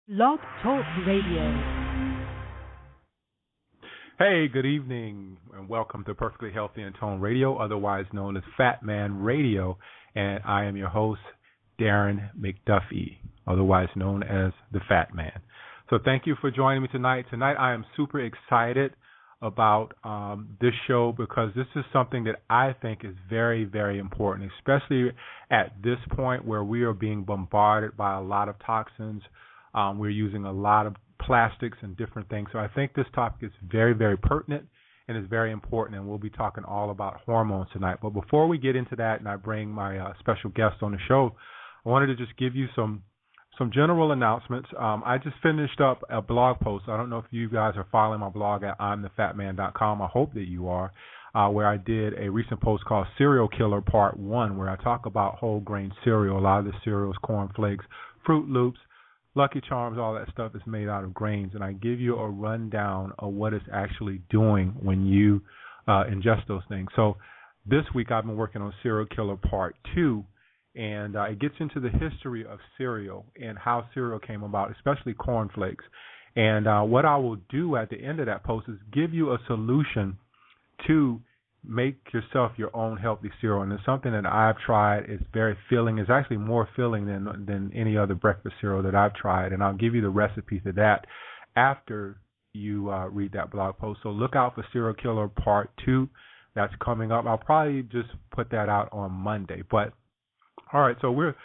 Blog Talk Radio. Hey, good evening, and welcome to Perfectly Healthy and Toned Radio, otherwise known as Fat Man Radio, and I am your host, Darren McDuffie, otherwise known as the Fat Man. So thank you for joining me tonight. Tonight I am super excited about this show because this is something that I think is very, very important, especially at this point where we are being bombarded by a lot of toxins. We're using a lot of plastics and different things. So I think this topic is very, very pertinent and is very important, and we'll be talking all about hormones tonight. But before we get into that and I bring my special guest on the show, I wanted to just give you some general announcements. I just finished up a blog post. I don't know if you guys are following my blog at imthefatman.com. I hope that you are, where I did a recent post called Cereal Killer Part 1, where I talk about whole grain cereal. A lot of the cereals, Corn Flakes, Fruit Loops, Lucky Charms, all that stuff is made out of grains, and I give you a rundown of what it's actually doing when you ingest those things. So this week I've been working on Cereal Killer Part 2, and it gets into the history of cereal and how cereal came about, especially Corn Flakes. And what I will do at the end of that post is give you a solution to make yourself your own healthy cereal, and it's something that I've tried. It's very filling. It's actually more filling than any other breakfast cereal that I've tried, and I'll give you the recipe for that after you read that blog post. So look out for Cereal Killer Part 2. That's coming up. I'll probably just put that out on Monday. But all right, so we're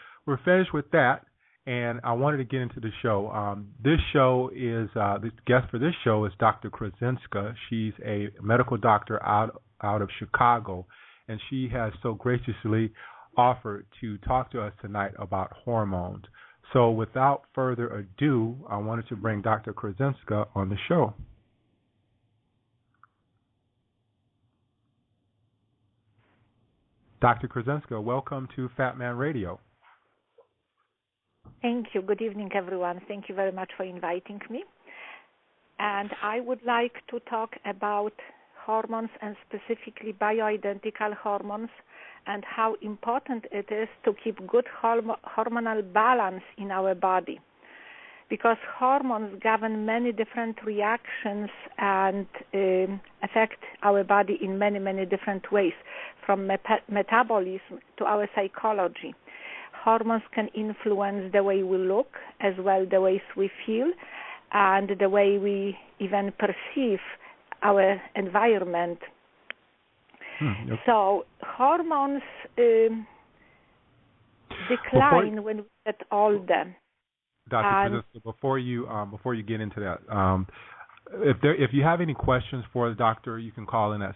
finished with that, and I wanted to get into the show. This show is the guest for this show is Dr. Kraszynska. She's a medical doctor out of Chicago, and she has so graciously offered to talk to us tonight about hormones. So without further ado, I wanted to bring Dr. Kraszynska on the show. Dr. Kraszynska, welcome to Fat Man Radio. Thank you. Good evening, everyone. Thank you very much for inviting me. And I would like to talk about hormones and specifically bioidentical hormones and how important it is to keep good hormonal balance in our body, because hormones govern many different reactions and affect our body in many, many different ways, from metabolism to our psychology. Hormones can influence the way we look, as well the ways we feel, and the way we even perceive our environment. Yep. So hormones decline when we get older. Dr. Kraszynska, before you get into that, if you have any questions for the doctor, you can call in at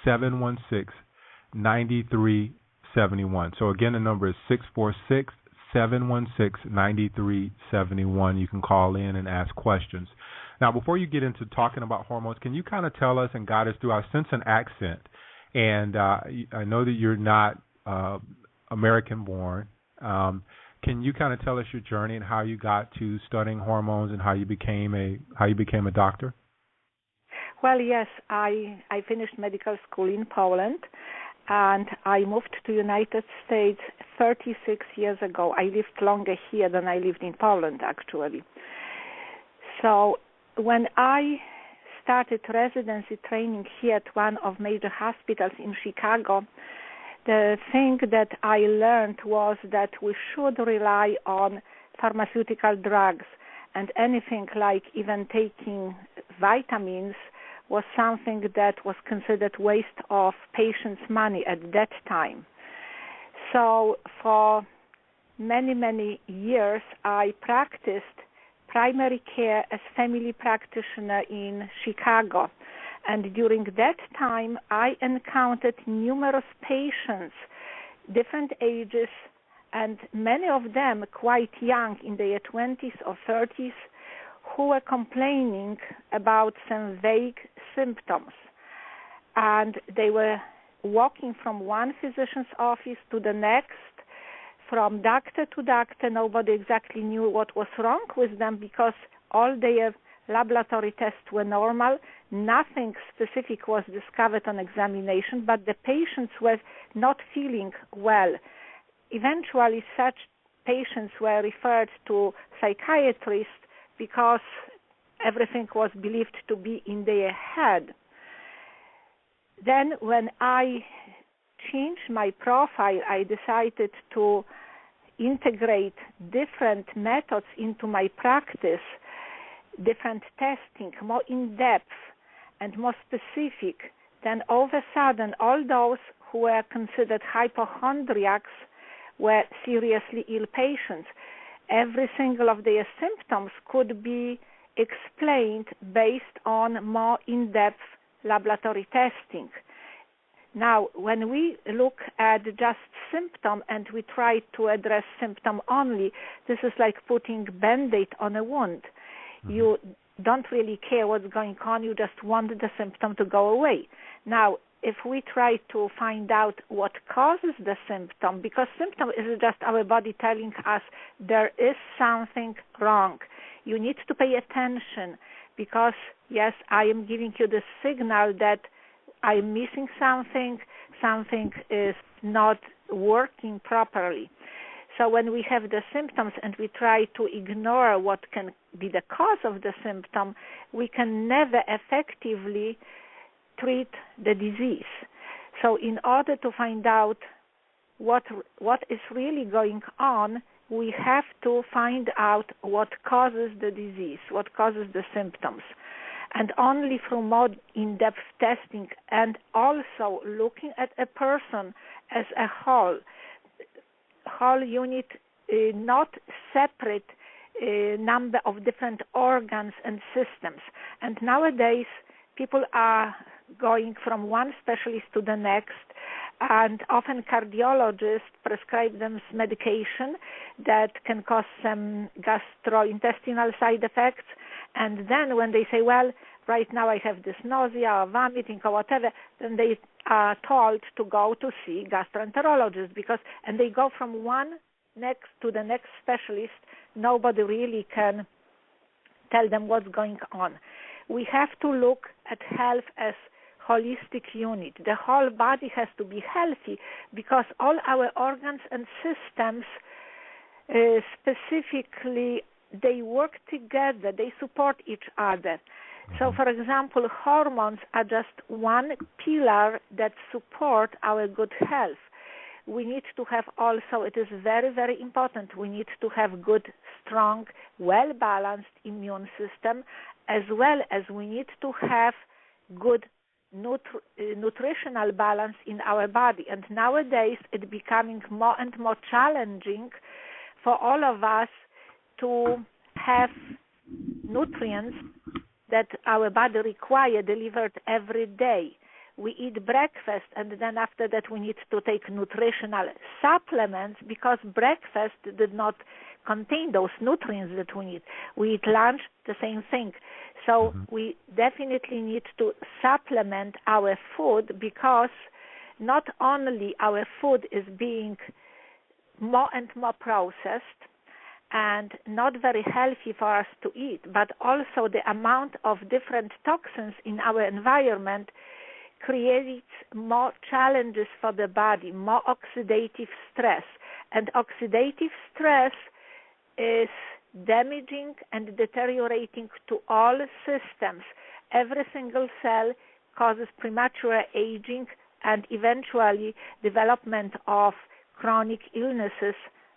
646-716-9371. So again, the number is 646-716-9371. You can call in and ask questions. Now, before you get into talking about hormones, can you kind of tell us and guide us through? I sense an accent, and I know that you're not American-born. Can you kind of tell us your journey and how you got to studying hormones and how you became a doctor? Well, yes, I finished medical school in Poland, and I moved to United States 36 years ago. I lived longer here than I lived in Poland, actually. So when I started residency training here at one of major hospitals in Chicago, the thing that I learned was that we should rely on pharmaceutical drugs, and anything like even taking vitamins was something that was considered waste of patients' money at that time. So for many, many years, I practiced primary care as family practitioner in Chicago. And during that time, I encountered numerous patients, different ages, and many of them quite young, in their 20s or 30s, who were complaining about some vague symptoms. And they were walking from one physician's office to the next, from doctor to doctor. Nobody exactly knew what was wrong with them because all their laboratory tests were normal. Nothing specific was discovered on examination, but the patients were not feeling well. Eventually, such patients were referred to psychiatrists because everything was believed to be in their head. Then when I changed my profile, I decided to integrate different methods into my practice, different testing, more in-depth and more specific. Then all of a sudden, all those who were considered hypochondriacs were seriously ill patients. Every single of their symptoms could be explained based on more in-depth laboratory testing. Now, when we look at just symptom and we try to address symptom only, this is like putting Band-Aid on a wound. You don't really care what's going on, you just want the symptom to go away. Now, if we try to find out what causes the symptom, because symptom is just our body telling us there is something wrong. You need to pay attention because, yes, I am giving you the signal that I'm missing something, something is not working properly. So when we have the symptoms and we try to ignore what can be the cause of the symptom, we can never effectively treat the disease. So in order to find out what is really going on, we have to find out what causes the disease, what causes the symptoms. And only through more in-depth testing and also looking at a person as a whole unit, not separate number of different organs and systems. And nowadays, people are going from one specialist to the next, and often cardiologists prescribe them medication that can cause some gastrointestinal side effects. And then when they say, well, right now I have this nausea or vomiting or whatever, then they are told to go to see gastroenterologists and they go from one next to the next specialist. Nobody really can tell them what's going on. We have to look at health as holistic unit. The whole body has to be healthy because all our organs and systems specifically, they work together, they support each other. So, for example, hormones are just one pillar that support our good health. We need to have also, it is very, very important, we need to have good, strong, well-balanced immune system, as well as we need to have good nutritional balance in our body. And nowadays, it's becoming more and more challenging for all of us to have nutrients that our body requires delivered every day. We eat breakfast, and then after that we need to take nutritional supplements because breakfast did not contain those nutrients that we need. We eat lunch, the same thing. So we definitely need to supplement our food because not only our food is being more and more processed and not very healthy for us to eat, but also the amount of different toxins in our environment creates more challenges for the body, more oxidative stress. And oxidative stress is damaging and deteriorating to all systems. Every single cell causes premature aging and eventually development of chronic illnesses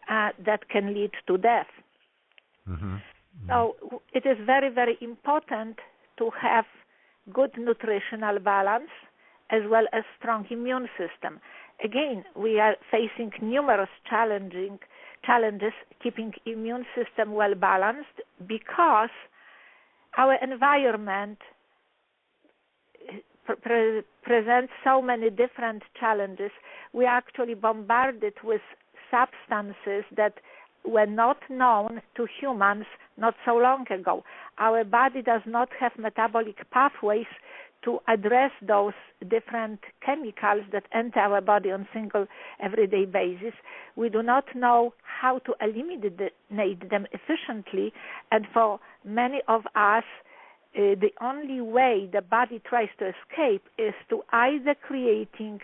that can lead to death. So it is very, very important to have good nutritional balance as well as strong immune system. Again, we are facing numerous challenges keeping immune system well balanced because our environment presents so many different challenges. We are actually bombarded with substances that were not known to humans not so long ago. Our body does not have metabolic pathways to address those different chemicals that enter our body on single everyday basis. We do not know how to eliminate them efficiently, and for many of us, the only way the body tries to escape is to either creating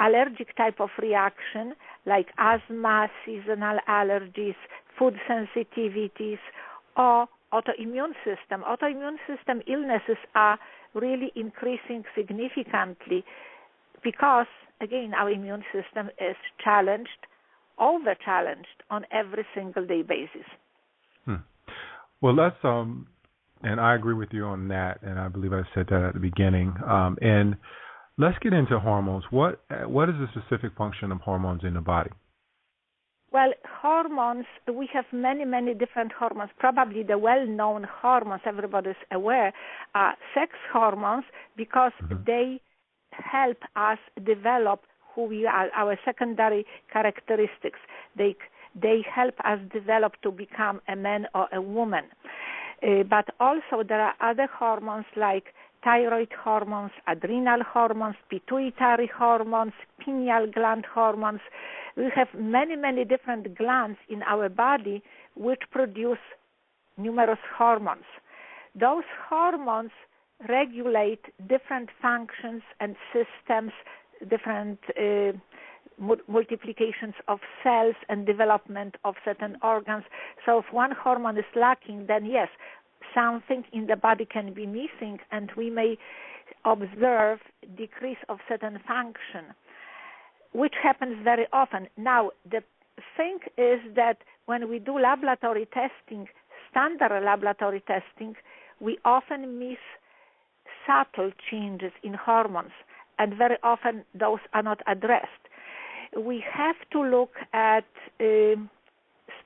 allergic type of reaction like asthma, seasonal allergies, food sensitivities, or autoimmune system. Autoimmune system illnesses are really increasing significantly because, again, our immune system is challenged, over-challenged on every single day basis. Well, let's, and I agree with you on that, and I believe I said that at the beginning. And let's get into hormones. What is the specific function of hormones in the body? Well, hormones, we have many, many different hormones. Probably the well-known hormones, everybody's aware, are sex hormones because they help us develop who we are, our secondary characteristics. They help us develop to become a man or a woman. But also there are other hormones like thyroid hormones, adrenal hormones, pituitary hormones, pineal gland hormones. We have many, many different glands in our body which produce numerous hormones. Those hormones regulate different functions and systems, different multiplications of cells and development of certain organs. So if one hormone is lacking, then yes, something in the body can be missing and we may observe decrease of certain function, which happens very often. Now, the thing is that when we do laboratory testing, standard laboratory testing, we often miss subtle changes in hormones, and very often those are not addressed. We have to look at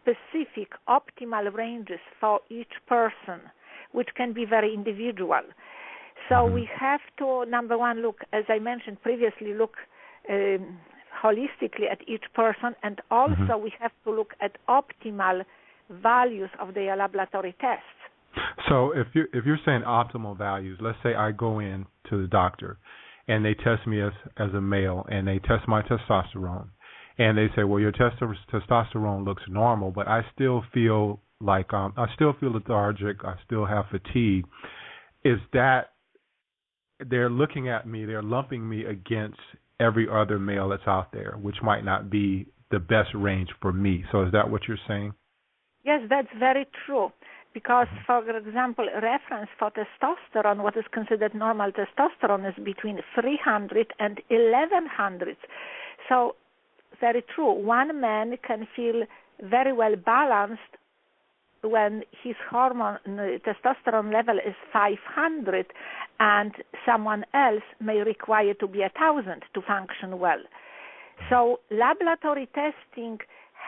specific optimal ranges for each person, which can be very individual. So we have to, number one, look, as I mentioned previously, look holistically at each person, and also we have to look at optimal values of their laboratory tests. So if you're saying optimal values, let's say I go in to the doctor and they test me as a male and they test my testosterone and they say, well, your testosterone looks normal, but I still feel like I still feel lethargic, I still have fatigue. Is that they're looking at me, they're lumping me against every other male that's out there, which might not be the best range for me. So is that what you're saying? Yes, that's very true. Because, for example, reference for testosterone, what is considered normal testosterone is between 300 and 1100. So, very true. One man can feel very well balanced when his hormone testosterone level is 500, and someone else may require to be 1,000 to function well. So, laboratory testing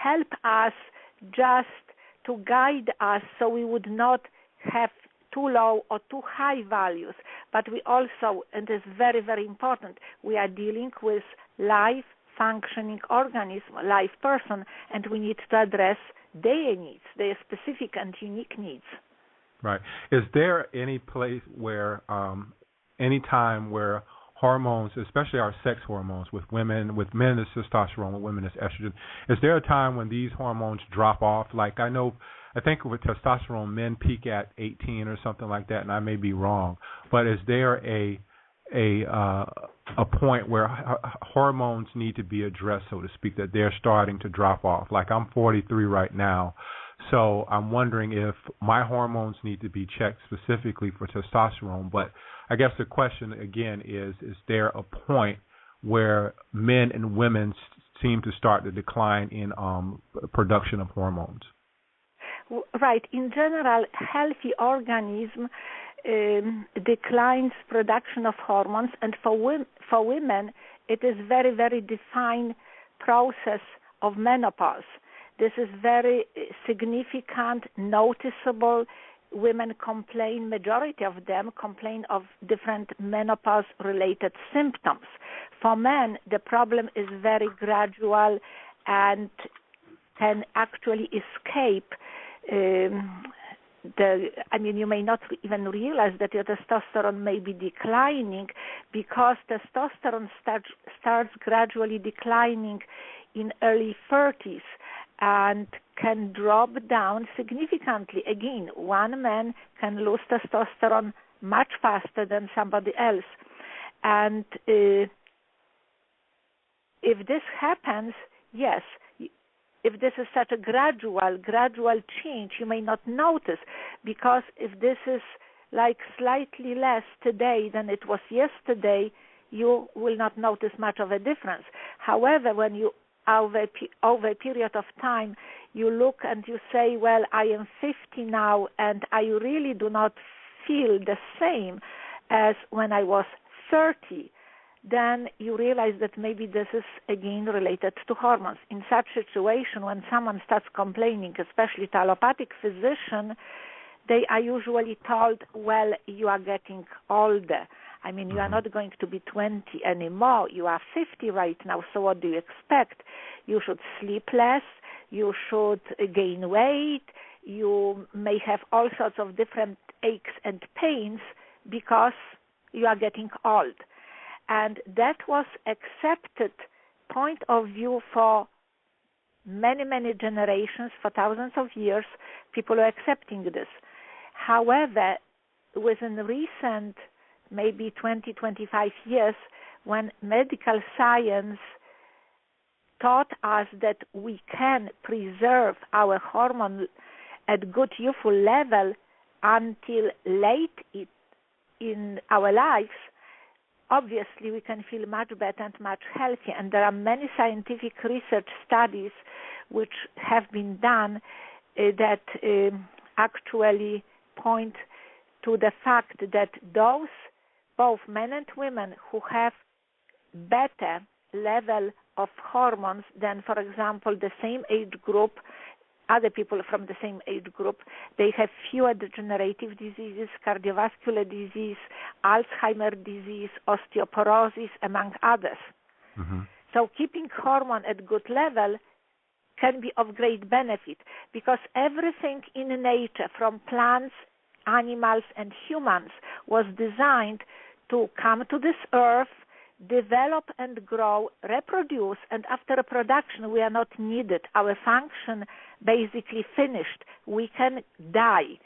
help us just to guide us so we would not have too low or too high values. But we also, and it's very, very important, we are dealing with live functioning organism, live person, and we need to address their needs, their specific and unique needs. Right. Is there any place where, any time where hormones, especially our sex hormones, with women, with men it's testosterone, with women it's estrogen, is there a time when these hormones drop off? Like I think with testosterone, men peak at 18 or something like that, and I may be wrong, but is there a point where hormones need to be addressed, so to speak, that they're starting to drop off? Like I'm 43 right now, so I'm wondering if my hormones need to be checked specifically for testosterone. But I guess the question again is there a point where men and women seem to start to decline in production of hormones? Right. In general, healthy organism declines production of hormones, and for women, it is very, very defined process of menopause. This is very significant, noticeable. Women complain, majority of them complain of different menopause-related symptoms. For men, the problem is very gradual and can actually escape. You may not even realize that your testosterone may be declining because testosterone starts gradually declining in early 30s and can drop down significantly. Again, one man can lose testosterone much faster than somebody else. And if this happens, yes, if this is such a gradual change, you may not notice, because if this is like slightly less today than it was yesterday, you will not notice much of a difference. However, when you over a period of time, you look and you say, well, I am 50 now, and I really do not feel the same as when I was 30, then you realize that maybe this is again related to hormones. In such situation, when someone starts complaining, especially to allopathic physician, they are usually told, well, you are getting older. I mean, you are not going to be 20 anymore. You are 50 right now, so what do you expect? You should sleep less. You should gain weight. You may have all sorts of different aches and pains because you are getting old. And that was accepted point of view for many, many generations, for thousands of years. People are accepting this. However, within recent maybe 20, 25 years, when medical science taught us that we can preserve our hormone at good youthful level until late in our lives, obviously we can feel much better and much healthier. And there are many scientific research studies which have been done that actually point to the fact that those, both men and women, who have better level of hormones than, for example, the same age group, other people from the same age group, they have fewer degenerative diseases, cardiovascular disease, Alzheimer's disease, osteoporosis, among others. So keeping hormone at good level can be of great benefit, because everything in nature, from plants, animals, and humans, was designed to come to this earth, develop and grow, reproduce, and after reproduction we are not needed. Our function basically finished. We can die.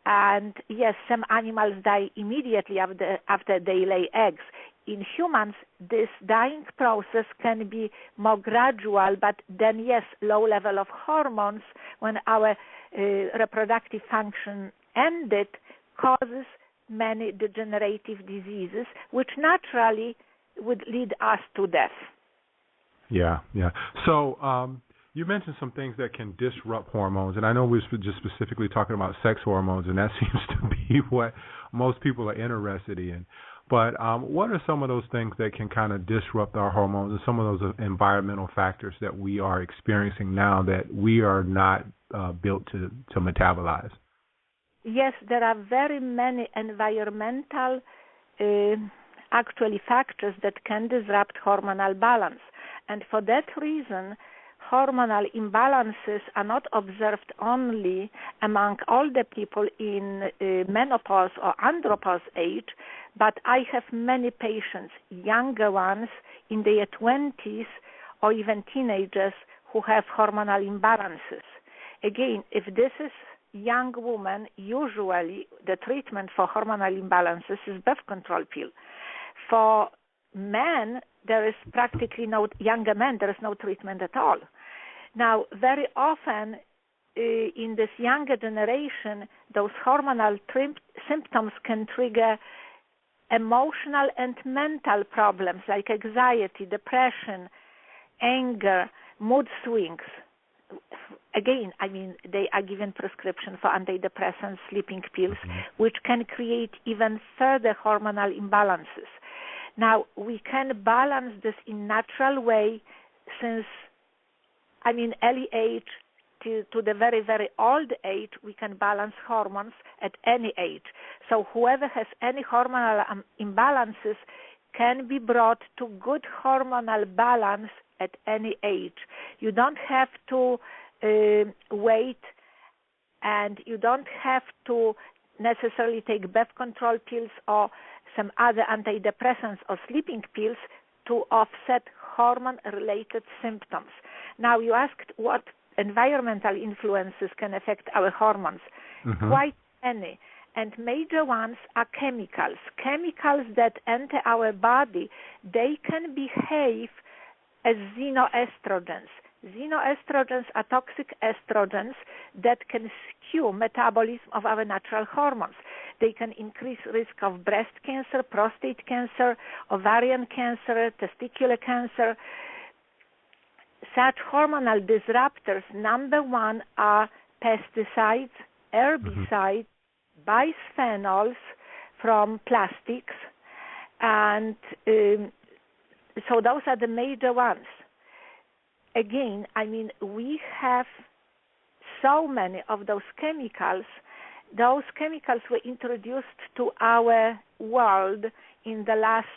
And yes, some animals die immediately after they lay eggs. In humans, this dying process can be more gradual, but then yes, low level of hormones, when our reproductive function ended, causes many degenerative diseases, which naturally would lead us to death. Yeah. So you mentioned some things that can disrupt hormones, and I know we're just specifically talking about sex hormones, and that seems to be what most people are interested in. But what are some of those things that can kind of disrupt our hormones, and some of those environmental factors that we are experiencing now that we are not built to metabolize? Yes, there are very many environmental actually factors that can disrupt hormonal balance. And for that reason, hormonal imbalances are not observed only among older people in menopause or andropause age, but I have many patients, younger ones in their 20s or even teenagers, who have hormonal imbalances. Again, if this is young woman, usually the treatment for hormonal imbalances is birth control pill. For men, there is practically younger men, there is no treatment at all. Now, very often in this younger generation, those hormonal symptoms can trigger emotional and mental problems like anxiety, depression, anger, mood swings. Again, I mean, they are given prescription for antidepressants, sleeping pills, which can create even further hormonal imbalances. Now, we can balance this in natural way since, I mean, early age to the very, very old age, we can balance hormones at any age. So whoever has any hormonal imbalances can be brought to good hormonal balance at any age. You don't have to wait, and you don't have to necessarily take birth control pills or some other antidepressants or sleeping pills to offset hormone-related symptoms. Now, you asked what environmental influences can affect our hormones. Quite many. And major ones are chemicals. Chemicals that enter our body, they can behave as xenoestrogens. Xenoestrogens are toxic estrogens that can skew metabolism of our natural hormones. They can increase risk of breast cancer, prostate cancer, ovarian cancer, testicular cancer. Such hormonal disruptors, number one, are pesticides, herbicides, bisphenols from plastics, and so those are the major ones. Again, I mean, we have so many of those chemicals. Those chemicals were introduced to our world in the last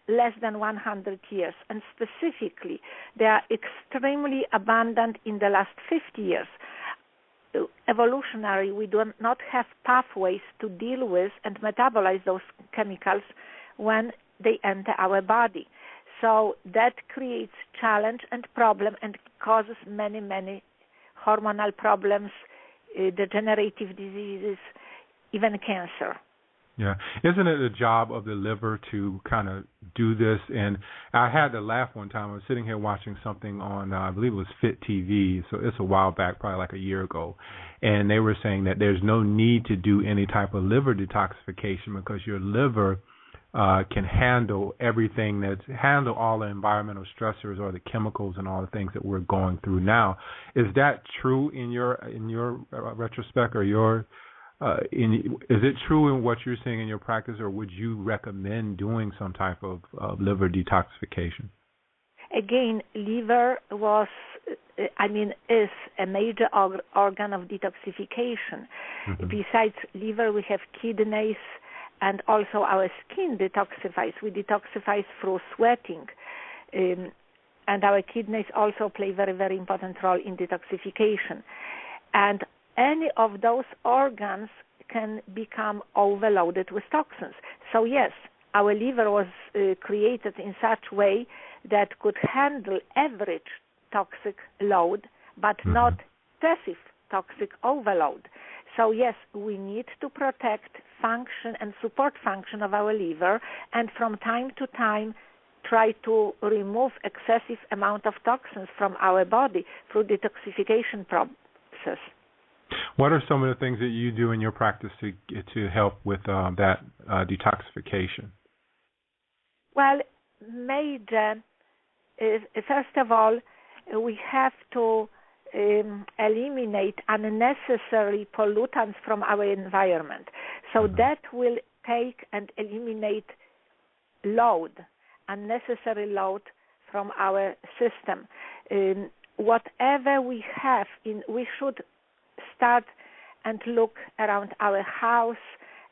less than 100 years, and specifically, they are extremely abundant in the last 50 years. Evolutionary, we do not have pathways to deal with and metabolize those chemicals when they enter our body. So that creates challenge and problem and causes many, many hormonal problems, degenerative diseases, even cancer. Yeah. Isn't it the job of the liver to kind of do this? And I had to laugh one time. I was sitting here watching something on, I believe it was Fit TV, so it's a while back, probably like a year ago, and they were saying that there's no need to do any type of liver detoxification because your liver can handle everything, handle all the environmental stressors or the chemicals and all the things that we're going through now. Is that true in your retrospect, or your is it true in what you're seeing in your practice, or would you recommend doing some type of liver detoxification? Again, liver is a major organ of detoxification. Besides liver, we have kidneys, and also our skin detoxifies. We detoxify through sweating. And our kidneys also play a very, very important role in detoxification. And any of those organs can become overloaded with toxins. So yes, our liver was created in such a way that could handle average toxic load, but not excessive toxic overload. So yes, we need to protect function and support function of our liver, and from time to time try to remove excessive amount of toxins from our body through detoxification process. What are some of the things that you do in your practice to help with that detoxification? Well, major is, first of all, we have to eliminate unnecessary pollutants from our environment. So that will take and eliminate unnecessary load from our system. Whatever we have, we should start and look around our house,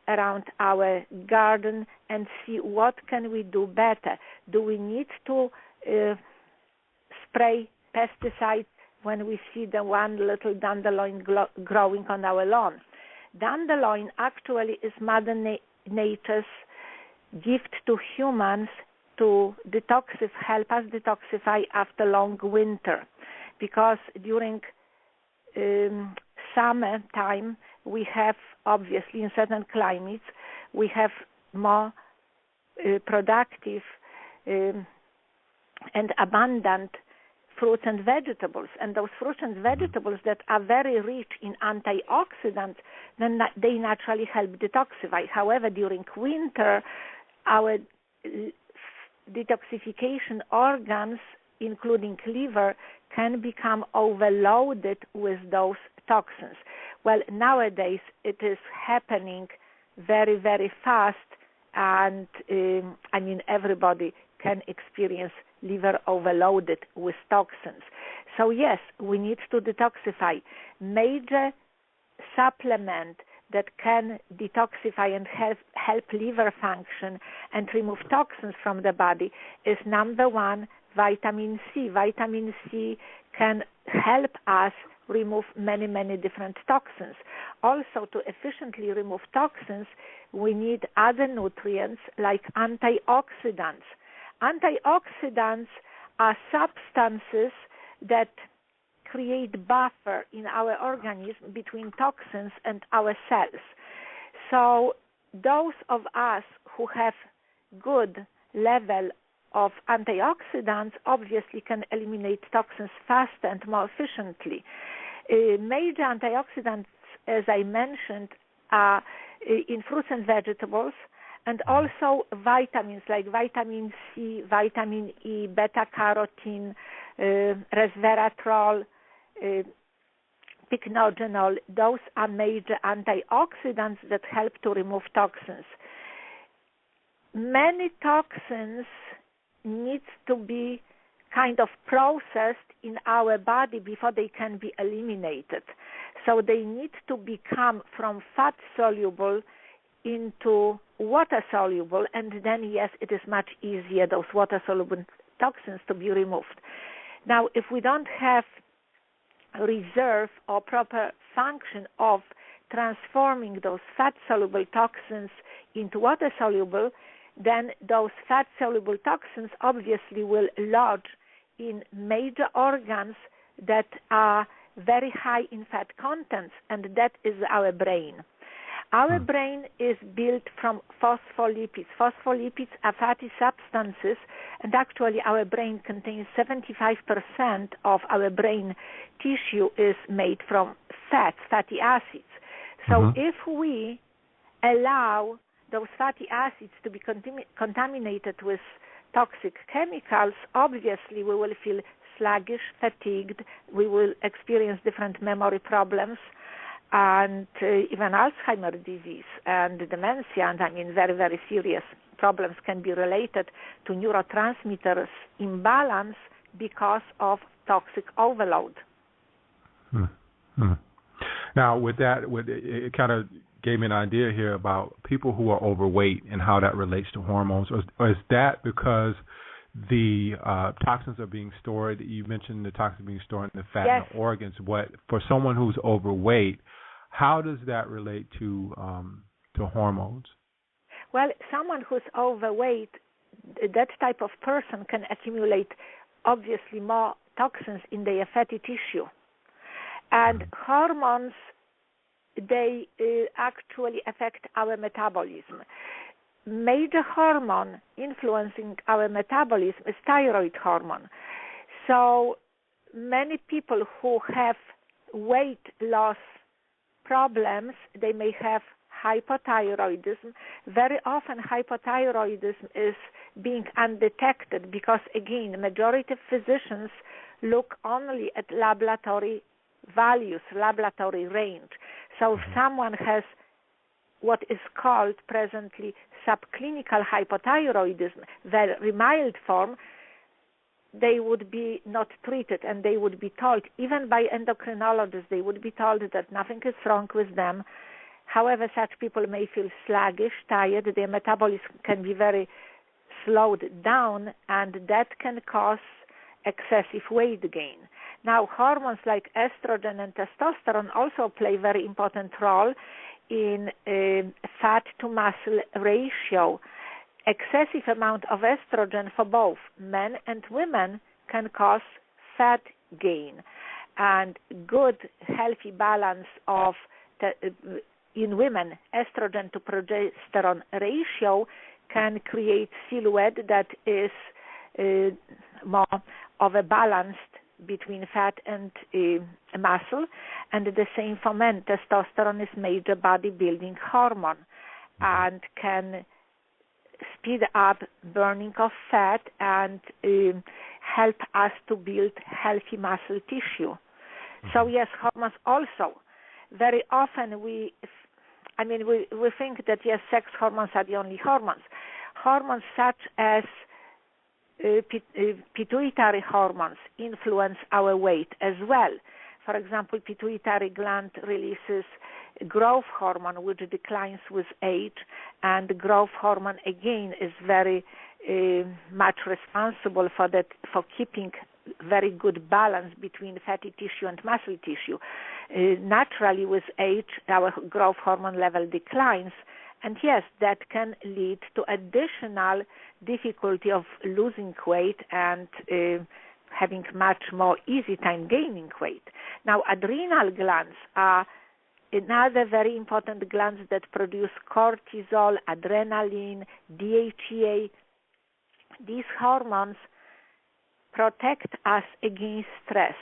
around our garden, and see what can we do better. Do we need to spray pesticides when we see the one little dandelion growing on our lawn? Dandelion actually is Mother Nature's gift to humans to help us detoxify after long winter, because during summertime we have, obviously in certain climates, we have more productive and abundant fruits and vegetables, and those fruits and vegetables that are very rich in antioxidants, then they naturally help detoxify. However, during winter, our detoxification organs, including liver, can become overloaded with those toxins. Well, nowadays it is happening very, very fast, and everybody can experience liver overloaded with toxins. So yes, we need to detoxify. Major supplement that can detoxify and help liver function and remove toxins from the body is number one, vitamin C. Vitamin C can help us remove many, many different toxins. Also, to efficiently remove toxins, we need other nutrients like antioxidants. Antioxidants are substances that create buffer in our organism between toxins and our cells. So those of us who have good level of antioxidants obviously can eliminate toxins faster and more efficiently. Major antioxidants, as I mentioned, are in fruits and vegetables, and also vitamins like vitamin C, vitamin E, beta-carotene, resveratrol, pycnogenol. Those are major antioxidants that help to remove toxins. Many toxins need to be kind of processed in our body before they can be eliminated. So they need to become from fat soluble into water soluble, and then yes, it is much easier, those water soluble toxins, to be removed. Now, if we don't have reserve or proper function of transforming those fat soluble toxins into water soluble, then those fat soluble toxins obviously will lodge in major organs that are very high in fat contents, and that is our brain. Our brain is built from phospholipids. Phospholipids are fatty substances, and actually our brain contains 75% of our brain tissue is made from fatty acids. So if we allow those fatty acids to be contaminated with toxic chemicals, obviously we will feel sluggish, fatigued, we will experience different memory problems, and even Alzheimer's disease and dementia, and I mean very, very serious problems can be related to neurotransmitters imbalance because of toxic overload. Now, with that, it kind of gave me an idea here about people who are overweight and how that relates to hormones. Or is that because the toxins are being stored? You mentioned the toxins being stored in the fat and the organs. What for someone who's overweight, how does that relate to hormones? Well, someone who's overweight, that type of person can accumulate obviously more toxins in their fatty tissue. And hormones, they actually affect our metabolism. Major hormone influencing our metabolism is thyroid hormone. So many people who have weight loss problems, they may have hypothyroidism. Very often hypothyroidism is being undetected because, again, the majority of physicians look only at laboratory values, laboratory range. So if someone has what is called presently subclinical hypothyroidism, very mild form, they would be not treated, and they would be told, even by endocrinologists, they would be told that nothing is wrong with them. However, such people may feel sluggish, tired, their metabolism can be very slowed down, and that can cause excessive weight gain. Now, hormones like estrogen and testosterone also play a very important role in fat to muscle ratio. Excessive amount of estrogen for both men and women can cause fat gain, and good healthy balance of in women estrogen to progesterone ratio can create silhouette that is more of a balanced between fat and muscle. And the same for men. Testosterone is major bodybuilding hormone and can speed up burning of fat and help us to build healthy muscle tissue. So yes, hormones also. Very often we think that yes, sex hormones are the only hormones. Hormones such as pituitary hormones influence our weight as well. For example, pituitary gland releases growth hormone, which declines with age, and growth hormone again is very much responsible for keeping very good balance between fatty tissue and muscle tissue. Naturally, with age, our growth hormone level declines, and yes, that can lead to additional difficulty of losing weight and having much more easy time gaining weight. Now, adrenal glands are another very important glands that produce cortisol, adrenaline, DHEA. these hormones protect us against stress.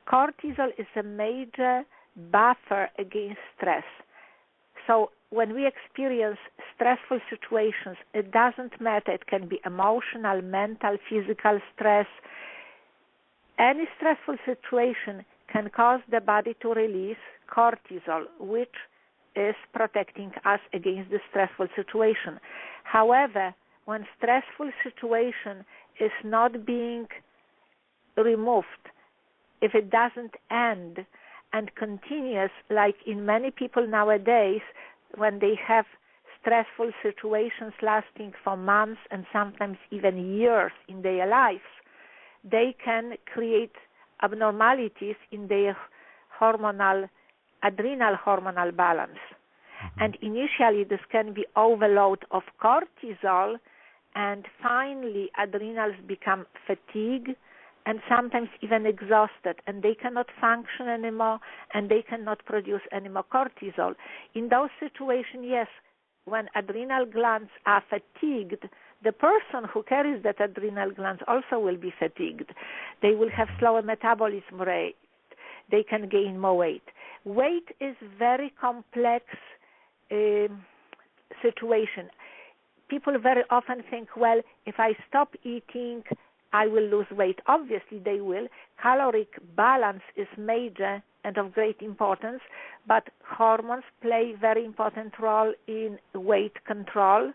Cortisol is a major buffer against stress. So when we experience stressful situations, it doesn't matter. It can be emotional, mental, physical stress. Any stressful situation can cause the body to release cortisol, which is protecting us against the stressful situation. However, when stressful situation is not being removed, if it doesn't end and continues, like in many people nowadays, when they have stressful situations lasting for months and sometimes even years in their lives, they can create abnormalities in their adrenal hormonal balance. And initially this can be overload of cortisol, and finally adrenals become fatigued and sometimes even exhausted, and they cannot function anymore, and they cannot produce any more cortisol. In those situations, yes, when adrenal glands are fatigued, the person who carries that adrenal glands also will be fatigued. They will have slower metabolism rate. They can gain more weight. Weight is very complex situation. People very often think, well, if I stop eating, I will lose weight. Obviously, they will. Caloric balance is major and of great importance, but hormones play a very important role in weight control.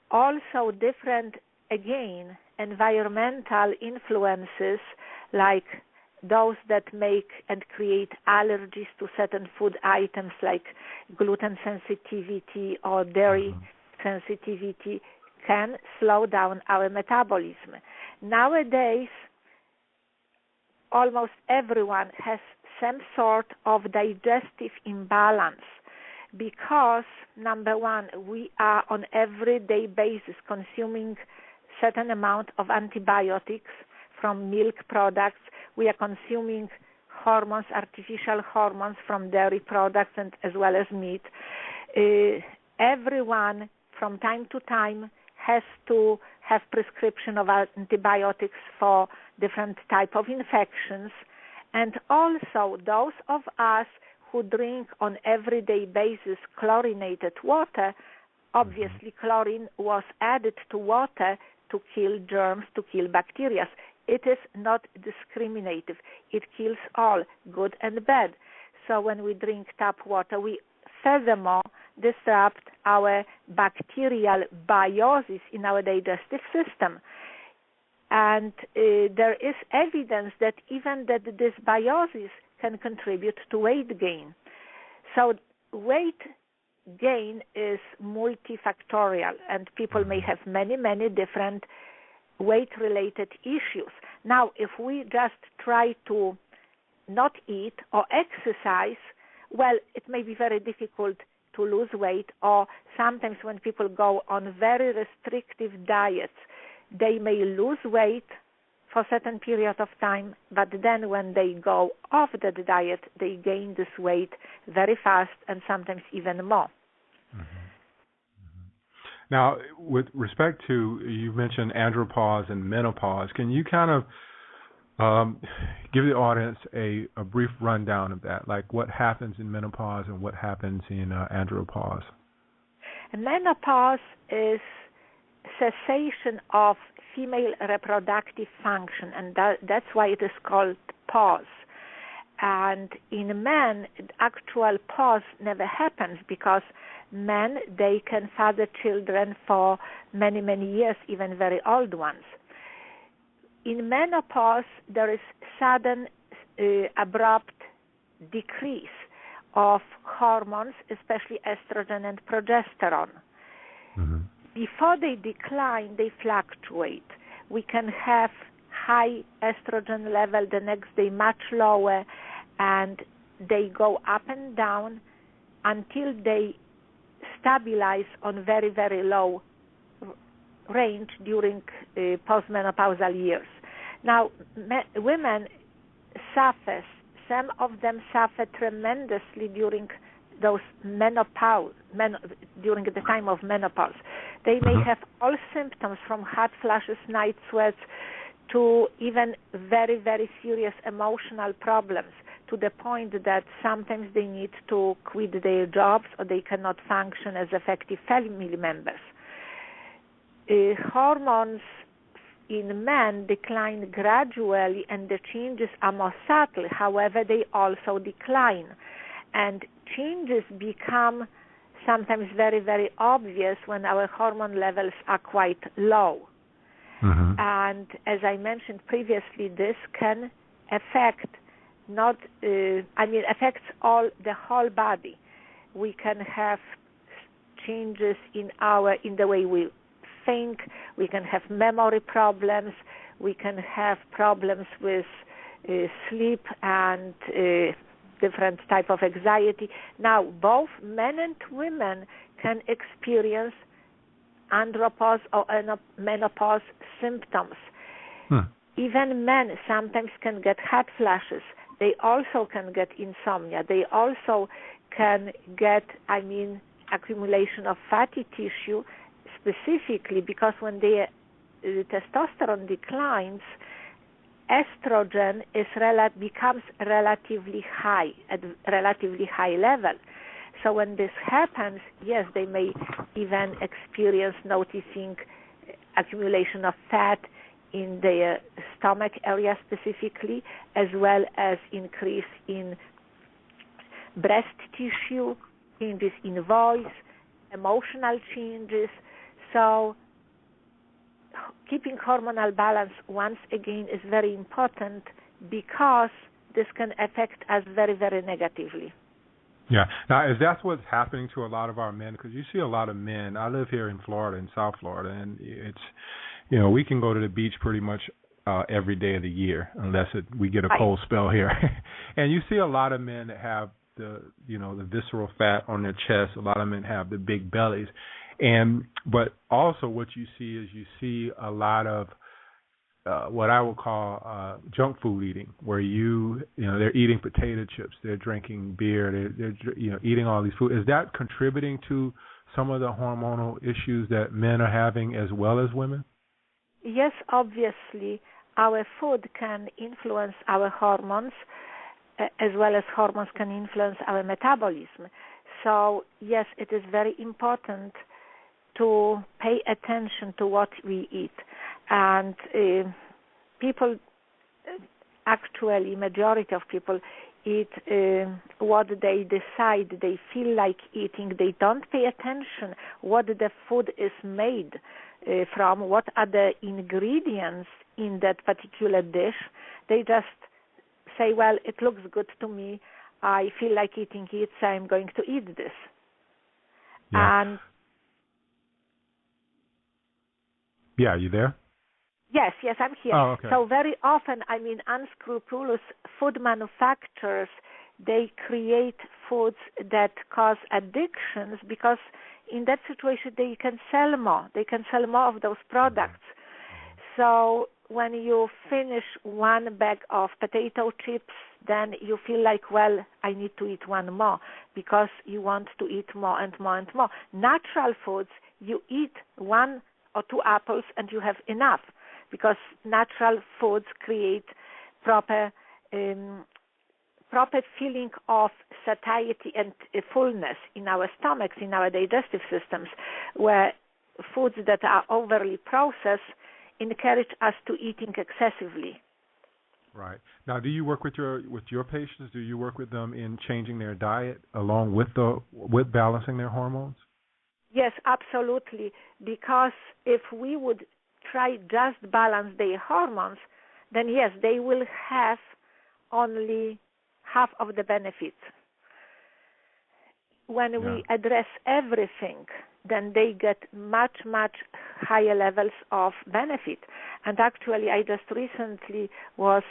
Also, different, again, environmental influences like those that make and create allergies to certain food items like gluten sensitivity or dairy sensitivity can slow down our metabolism. Nowadays, almost everyone has some sort of digestive imbalance because, number one, we are on everyday basis consuming certain amount of antibiotics from milk products. We are consuming hormones, artificial hormones from dairy products and as well as meat. Everyone from time to time has to have prescription of antibiotics for different type of infections. And also those of us who drink on everyday basis chlorinated water, obviously chlorine was added to water to kill germs, to kill bacteria. It is not discriminative. It kills all, good and bad. So when we drink tap water, we furthermore disrupt our bacterial biosis in our digestive system. And there is evidence that even that this biosis can contribute to weight gain. So weight gain is multifactorial, and people may have many, many different weight-related issues. Now, if we just try to not eat or exercise, well, it may be very difficult to lose weight, or sometimes when people go on very restrictive diets, they may lose weight for a certain period of time, but then when they go off that diet, they gain this weight very fast and sometimes even more. Now, with respect to, you mentioned andropause and menopause, can you kind of give the audience a brief rundown of that, like what happens in menopause and what happens in andropause? Menopause is cessation of female reproductive function, and that's why it is called pause. And in men, actual pause never happens because men, they can father children for many, many years, even very old ones. In menopause, there is sudden, abrupt decrease of hormones, especially estrogen and progesterone. Before they decline, they fluctuate. We can have high estrogen level, the next day much lower, and they go up and down until they stabilize on very, very low range during postmenopausal years. Now, women suffer. Some of them suffer tremendously during those during the time of menopause. They may have all symptoms from hot flashes, night sweats, to even very, very serious emotional problems, to the point that sometimes they need to quit their jobs or they cannot function as effective family members. Hormones in men decline gradually and the changes are more subtle. However, they also decline. And changes become sometimes very, very obvious when our hormone levels are quite low. And as I mentioned previously, this can affect affects the whole body. We can have changes in the way we think. We can have memory problems. We can have problems with sleep and different type of anxiety. Now, both men and women can experience andropause or menopause symptoms. Even men sometimes can get hot flashes. They also can get insomnia. They also can get, accumulation of fatty tissue, specifically because when the testosterone declines, estrogen becomes relatively high, at relatively high level. So when this happens, yes, they may even experience noticing accumulation of fat in their stomach area specifically, as well as increase in breast tissue, changes in voice, emotional changes. So keeping hormonal balance, once again, is very important because this can affect us very, very negatively. Yeah. Now, is that what's happening to a lot of our men? Because you see a lot of men. I live here in Florida, in South Florida, and it's, we can go to the beach pretty much every day of the year unless we get a cold spell here. And you see a lot of men that have the visceral fat on their chest. A lot of men have the big bellies. But also what you see a lot of what I would call junk food eating, where they're eating potato chips, they're drinking beer, they're eating all these food. Is that contributing to some of the hormonal issues that men are having as well as women? Yes, obviously, our food can influence our hormones, as well as hormones can influence our metabolism. So yes, it is very important to pay attention to what we eat. And people, actually, majority of people eat what they decide they feel like eating. They don't pay attention what the food is made from, what are the ingredients in that particular dish. They just say, well, it looks good to me. I feel like eating it, so I'm going to eat this. Yeah. And yeah, you there? Yes, I'm here. Oh, okay. So very often, unscrupulous food manufacturers, they create foods that cause addictions because in that situation they can sell more. They can sell more of those products. So when you finish one bag of potato chips, then you feel like, well, I need to eat one more because you want to eat more and more and more. Natural foods, you eat 1 or 2 apples and you have enough, because natural foods create proper feeling of satiety and fullness in our stomachs, in our digestive systems, where foods that are overly processed encourage us to eating excessively. Right. Now, do you work with your patients? Do you work with them in changing their diet along with balancing their hormones? Yes, absolutely. Because if we would try just balance their hormones, then yes, they will have only half of the benefits. When we address everything, then they get much, much higher levels of benefit. And actually, I just recently was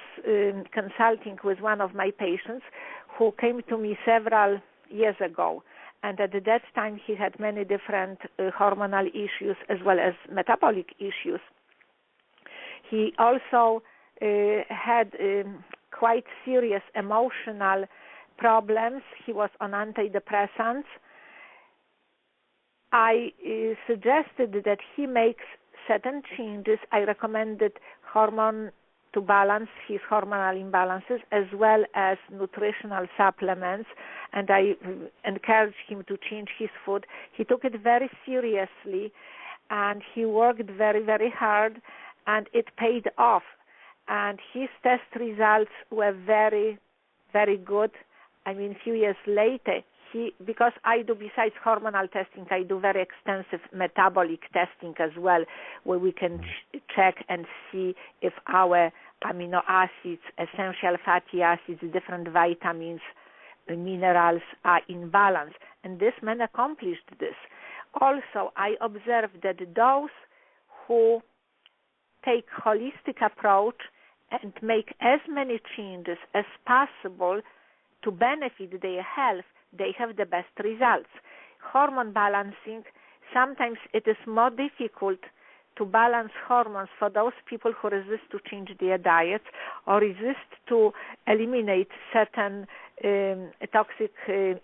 consulting with one of my patients who came to me several years ago. And at that time, he had many different hormonal issues as well as metabolic issues. He also had quite serious emotional problems. He was on antidepressants. I suggested that he makes certain changes. I recommended hormone to balance his hormonal imbalances as well as nutritional supplements, and I encouraged him to change his food. He took it very seriously, and he worked very, very hard, and it paid off. And his test results were very, very good. I mean, a few years later, because I do, besides hormonal testing, I do very extensive metabolic testing as well, where we can check and see if our amino acids, essential fatty acids, different vitamins, minerals are in balance. And this man accomplished this. Also, I observed that those who take holistic approach and make as many changes as possible to benefit their health, they have the best results. Hormone balancing, sometimes it is more difficult to balance hormones for those people who resist to change their diets or resist to eliminate certain toxic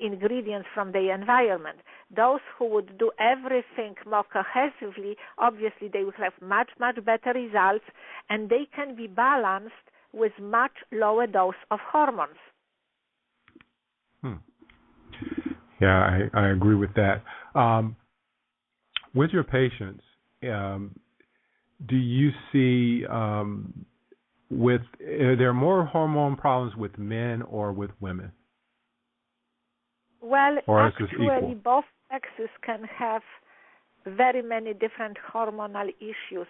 ingredients from their environment. Those who would do everything more cohesively, obviously they will have much, much better results, and they can be balanced with much lower dose of hormones. Yeah, I agree with that. With your patients, do you see are there more hormone problems with men or with women? Well, or actually, both sexes can have very many different hormonal issues.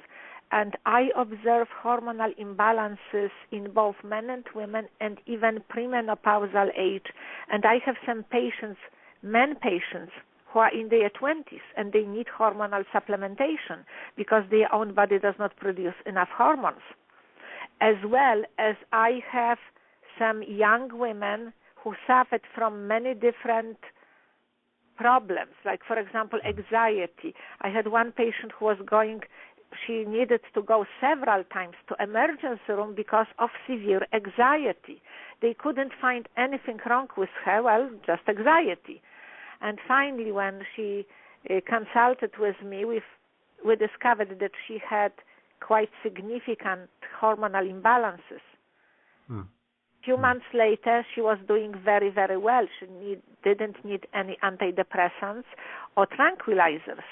And I observe hormonal imbalances in both men and women and even premenopausal age. And I have some patients, men patients, who are in their 20s and they need hormonal supplementation because their own body does not produce enough hormones. As well as I have some young women who suffered from many different problems, like, for example, anxiety. I had one patient who was she needed to go several times to emergency room because of severe anxiety. They couldn't find anything wrong with her, well, just anxiety. And finally, when she consulted with me, we discovered that she had quite significant hormonal imbalances. Few months later, she was doing very, very well. She didn't need any antidepressants or tranquilizers.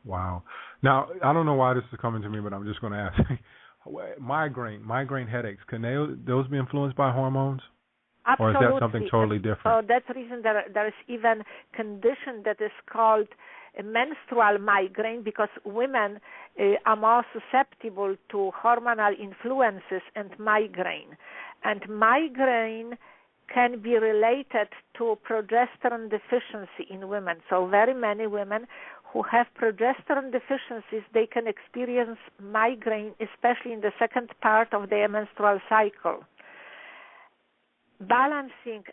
Wow. Now, I don't know why this is coming to me, but I'm just going to ask. Migraine headaches, can those be influenced by hormones? Absolutely. Or is that something totally different? So that's the reason there is even condition that is called menstrual migraine, because women are more susceptible to hormonal influences and migraine. And migraine can be related to progesterone deficiency in women. So very many women who have progesterone deficiencies, they can experience migraine, especially in the second part of their menstrual cycle. Balancing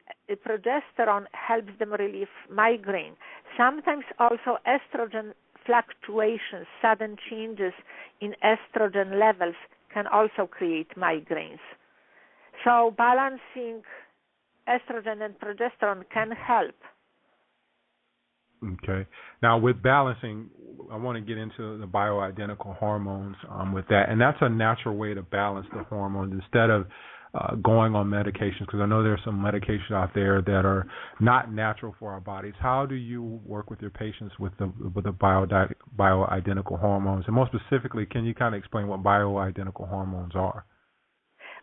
progesterone helps them relieve migraine. Sometimes also estrogen fluctuations, sudden changes in estrogen levels can also create migraines. So balancing estrogen and progesterone can help. Okay. Now, with balancing, I want to get into the bioidentical hormones with that. And that's a natural way to balance the hormones instead of going on medications, because I know there's some medications out there that are not natural for our bodies. How do you work with your patients with the bioidentical hormones? And more specifically, can you kind of explain what bioidentical hormones are?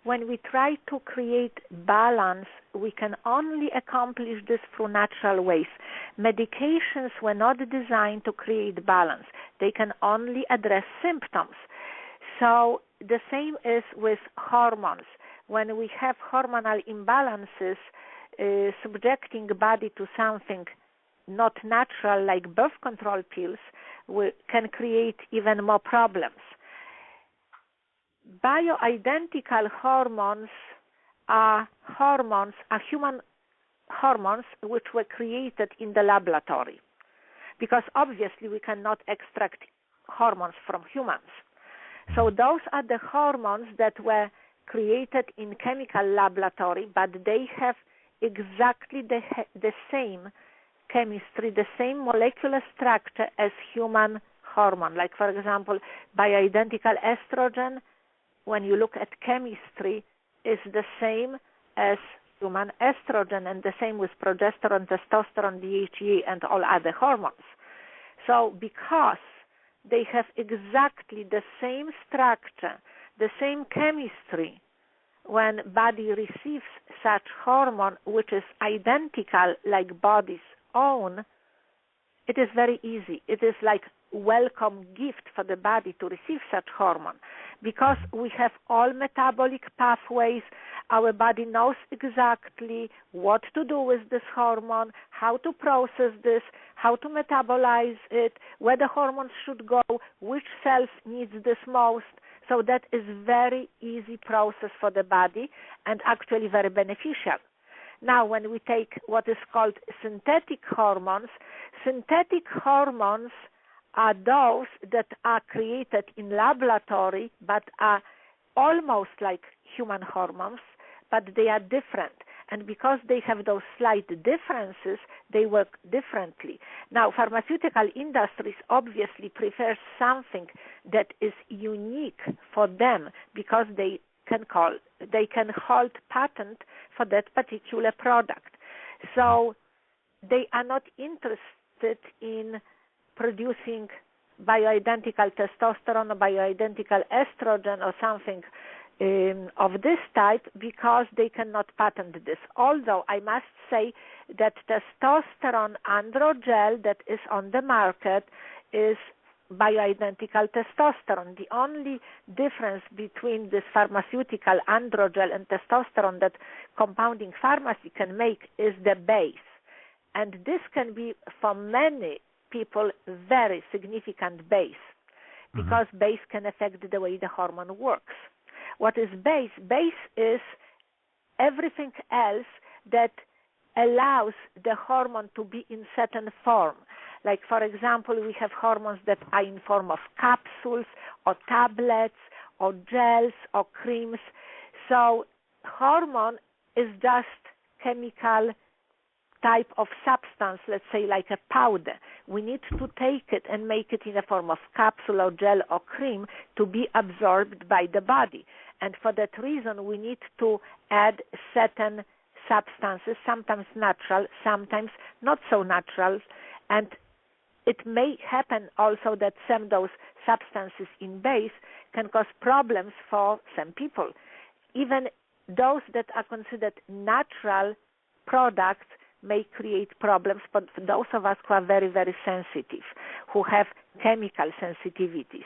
When we try to create balance, we can only accomplish this through natural ways. Medications were not designed to create balance. They can only address symptoms. So the same is with hormones. When we have hormonal imbalances, subjecting the body to something not natural like birth control pills can create even more problems. Bioidentical hormones are human hormones which were created in the laboratory, because obviously we cannot extract hormones from humans. So those are the hormones that were created in chemical laboratory, but they have exactly the same chemistry, the same molecular structure as human hormone. Like, for example, bioidentical estrogen, when you look at chemistry, is the same as human estrogen, and the same with progesterone, testosterone, DHEA, and all other hormones. So because they have exactly the same structure, the same chemistry, when body receives such hormone, which is identical like body's own, it is very easy. It is like welcome gift for the body to receive such hormone, because we have all metabolic pathways. Our body knows exactly what to do with this hormone, how to process this, how to metabolize it, where the hormones should go, which cells needs this most. So that is very easy process for the body and actually very beneficial. Now, when we take what is called synthetic hormones are those that are created in laboratory but are almost like human hormones, but they are different. And because they have those slight differences, they work differently. Now, pharmaceutical industries obviously prefer something that is unique for them, because they can hold patent for that particular product. So they are not interested in producing bioidentical testosterone or bioidentical estrogen or something of this type, because they cannot patent this. Although I must say that testosterone androgel that is on the market is bioidentical testosterone. The only difference between this pharmaceutical androgel and testosterone that compounding pharmacy can make is the base. And this can be, for many people, very significant base, because base can affect the way the hormone works. What is base? Base is everything else that allows the hormone to be in certain form. Like, for example, we have hormones that are in form of capsules or tablets or gels or creams. So hormone is just chemical type of substance, let's say like a powder. We need to take it and make it in a form of capsule or gel or cream to be absorbed by the body. And for that reason, we need to add certain substances, sometimes natural, sometimes not so natural. And it may happen also that some of those substances in base can cause problems for some people. Even those that are considered natural products may create problems, but for those of us who are very, very sensitive, who have chemical sensitivities.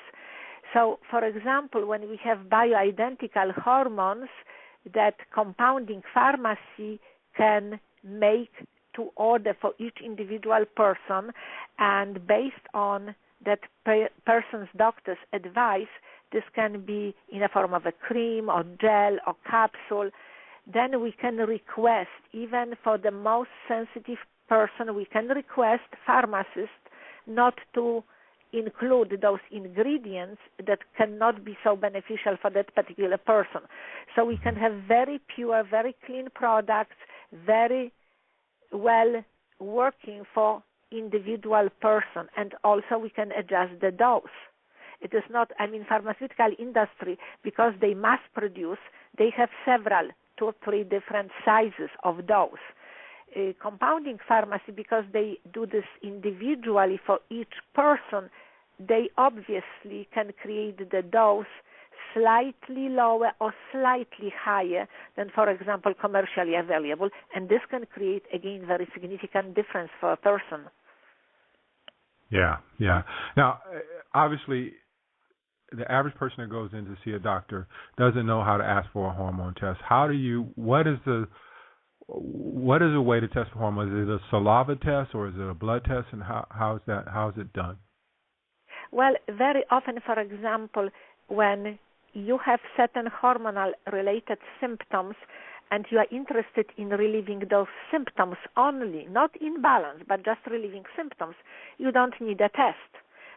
So, for example, when we have bioidentical hormones that compounding pharmacy can make to order for each individual person, and based on that person's doctor's advice, this can be in a form of a cream or gel or capsule, then we can request, even for the most sensitive person, we can request pharmacists not to include those ingredients that cannot be so beneficial for that particular person. So we can have very pure, very clean products, very well working for individual person, and also we can adjust the dose. It is not, pharmaceutical industry, because they mass produce, they have several, 2 or 3 different sizes of dose. Compounding pharmacy, because they do this individually for each person, they obviously can create the dose slightly lower or slightly higher than, for example, commercially available, and this can create, again, very significant difference for a person. Yeah. Now, obviously, the average person that goes in to see a doctor doesn't know how to ask for a hormone test. What is a way to test for hormones? Is it a saliva test or is it a blood test, and how is it done? Well, very often, for example, when you have certain hormonal related symptoms and you are interested in relieving those symptoms only, not imbalance, but just relieving symptoms, you don't need a test,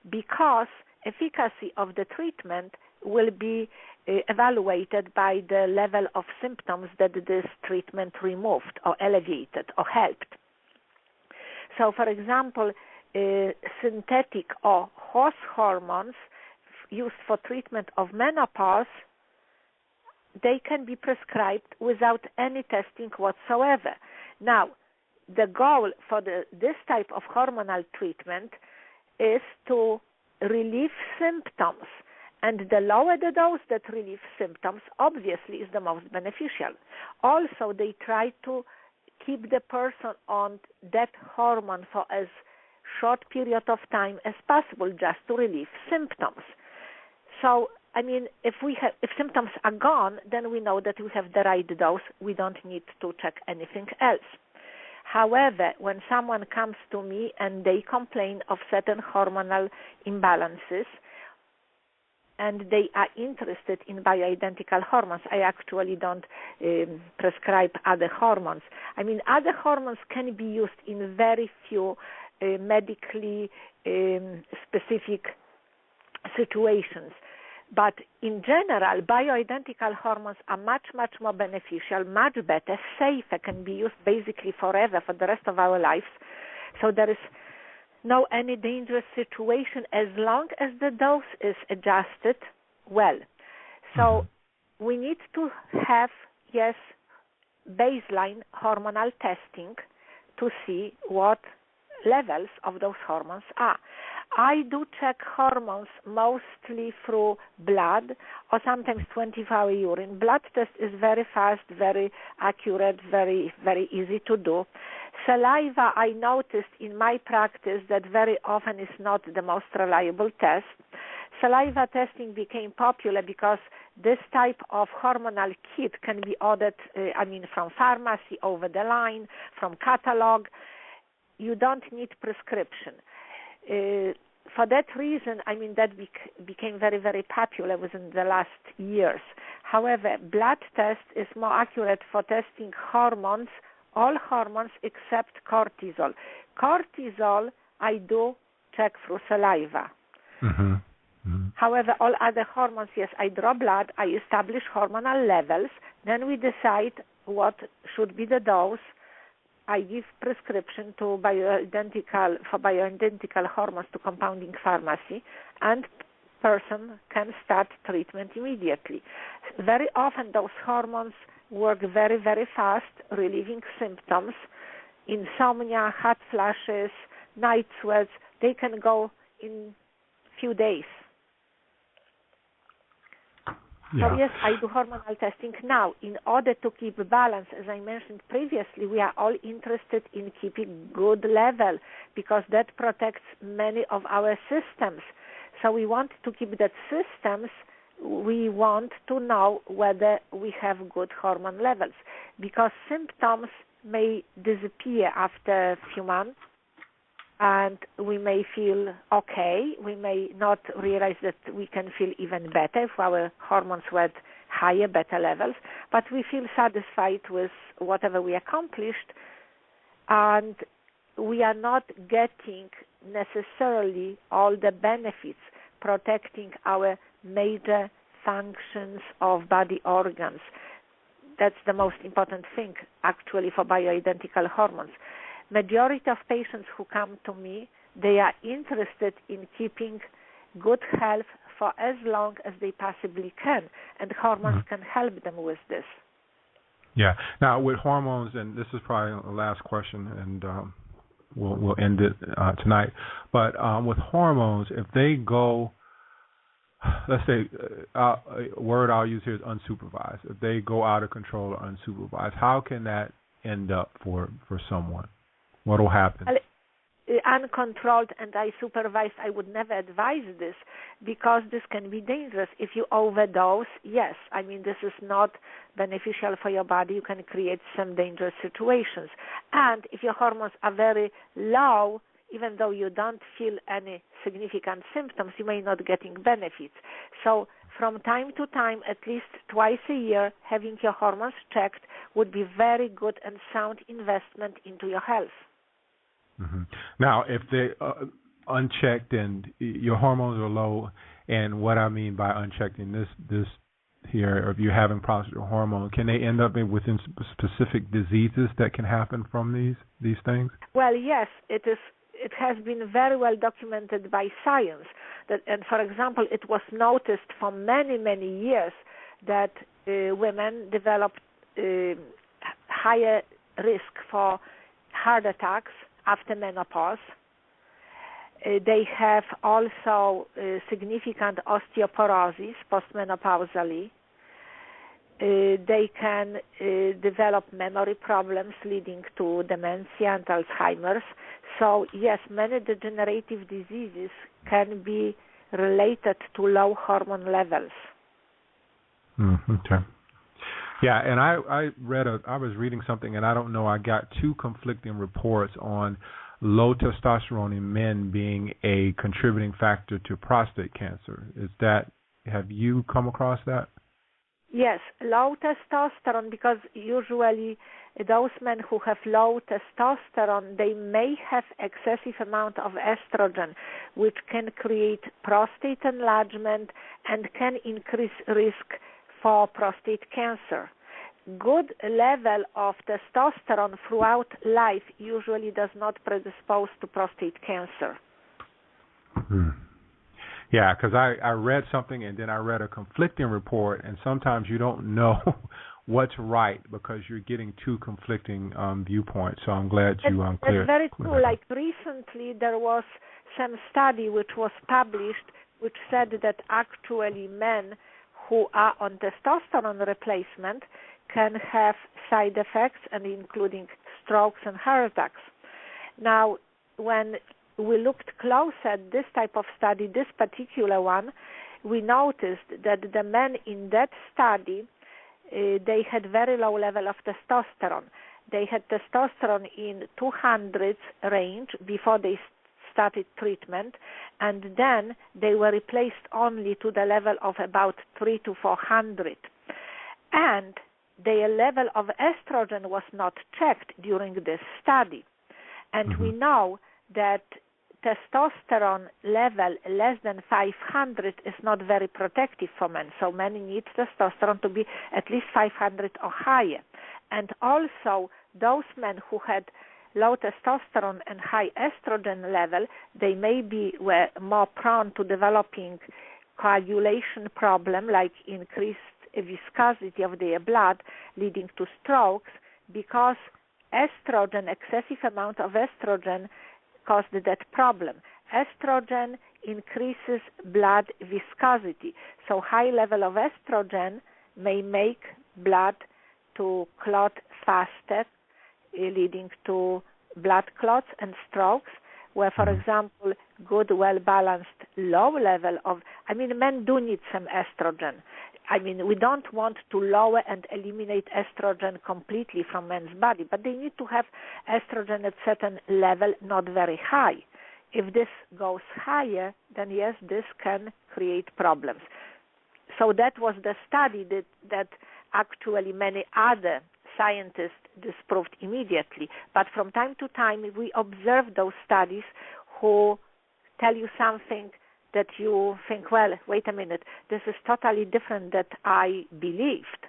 because efficacy of the treatment will be evaluated by the level of symptoms that this treatment removed or alleviated or helped. So, for example, synthetic or horse hormones used for treatment of menopause, they can be prescribed without any testing whatsoever. Now, the goal for this type of hormonal treatment is to relieve symptoms, and the lower the dose that relieves symptoms, obviously, is the most beneficial. Also, they try to keep the person on that hormone for as short period of time as possible, just to relieve symptoms. So, I mean, if symptoms are gone, then we know that we have the right dose. We don't need to check anything else. However, when someone comes to me and they complain of certain hormonal imbalances, and they are interested in bioidentical hormones, I actually don't prescribe other hormones. I mean, other hormones can be used in very few medically specific situations. But in general, bioidentical hormones are much, much more beneficial, much better, safer, can be used basically forever, for the rest of our lives. So there is no any dangerous situation as long as the dose is adjusted well. So we need to have, yes, baseline hormonal testing to see what levels of those hormones are. I do check hormones mostly through blood or sometimes 24-hour urine. Blood test is very fast, very accurate, very, very easy to do. Saliva, I noticed in my practice that very often is not the most reliable test. Saliva testing became popular because this type of hormonal kit can be ordered, from pharmacy, over the line, from catalog. You don't need prescription. For that reason, that became very, very popular within the last years. However, blood test is more accurate for testing hormones, all hormones except cortisol. Cortisol, I do check through saliva. However, all other hormones, yes, I draw blood, I establish hormonal levels, then we decide what should be the dose. I give prescription to bioidentical hormones to compounding pharmacy, and person can start treatment immediately. Very often those hormones work very, very fast, relieving symptoms, insomnia, hot flashes, night sweats. They can go in few days. Yeah. So yes, I do hormonal testing now. In order to keep balance, as I mentioned previously, we are all interested in keeping good level because that protects many of our systems. So we want to keep that systems. We want to know whether we have good hormone levels because symptoms may disappear after a few months. And we may feel okay. We may not realize that we can feel even better if our hormones were at higher, better levels. But we feel satisfied with whatever we accomplished. And we are not getting necessarily all the benefits protecting our major functions of body organs. That's the most important thing, actually, for bioidentical hormones. Majority of patients who come to me, they are interested in keeping good health for as long as they possibly can, and hormones can help them with this. Yeah. Now, with hormones, and this is probably the last question, and we'll end it tonight. But with hormones, if they go, let's say, a word I'll use here is unsupervised. If they go out of control or unsupervised, how can that end up for someone? What will happen? Uncontrolled and unsupervised, I would never advise this because this can be dangerous. If you overdose, yes, this is not beneficial for your body. You can create some dangerous situations. And if your hormones are very low, even though you don't feel any significant symptoms, you may not getting benefits. So from time to time, at least twice a year, having your hormones checked would be very good and sound investment into your health. Now, if they unchecked and your hormones are low, and what I mean by unchecked in this here, or if you're having progesterone hormone, can they end up within specific diseases that can happen from these things? Well, yes, it is. It has been very well documented by science. And for example, it was noticed for many, many years that women develop higher risk for heart attacks after menopause. They have also significant osteoporosis postmenopausally. They can develop memory problems leading to dementia and Alzheimer's. So yes, many degenerative diseases can be related to low hormone levels. Okay. Yeah, and I was reading something, and I don't know, I got two conflicting reports on low testosterone in men being a contributing factor to prostate cancer. Have you come across that? Yes, low testosterone, because usually those men who have low testosterone, they may have excessive amount of estrogen, which can create prostate enlargement and can increase risk for prostate cancer. Good level of testosterone throughout life usually does not predispose to prostate cancer. Mm-hmm. Yeah, because I read something and then I read a conflicting report, and sometimes you don't know what's right because you're getting two conflicting viewpoints. So I'm glad you cleared. That's very true. Like recently there was some study which was published which said that actually men who are on testosterone replacement can have side effects, and including strokes and heart attacks. Now, when we looked close at this type of study, this particular one, we noticed that the men in that study, they had very low level of testosterone. They had testosterone in 200s range before they started treatment, and then they were replaced only to the level of about 300 to 400. And their level of estrogen was not checked during this study. And we know that testosterone level less than 500 is not very protective for men. So men need testosterone to be at least 500 or higher. And also those men who had low testosterone and high estrogen level, they were more prone to developing coagulation problem, like increased viscosity of their blood leading to strokes, because estrogen, excessive amount of estrogen caused that problem. Estrogen increases blood viscosity, so high level of estrogen may make blood to clot faster, leading to blood clots and strokes, where, for example, good, well-balanced, low level of, men do need some estrogen. We don't want to lower and eliminate estrogen completely from men's body, but they need to have estrogen at certain level, not very high. If this goes higher, then yes, this can create problems. So that was the study that actually many other scientists disproved immediately. But from time to time, we observe those studies who tell you something that you think, well, wait a minute, this is totally different that I believed.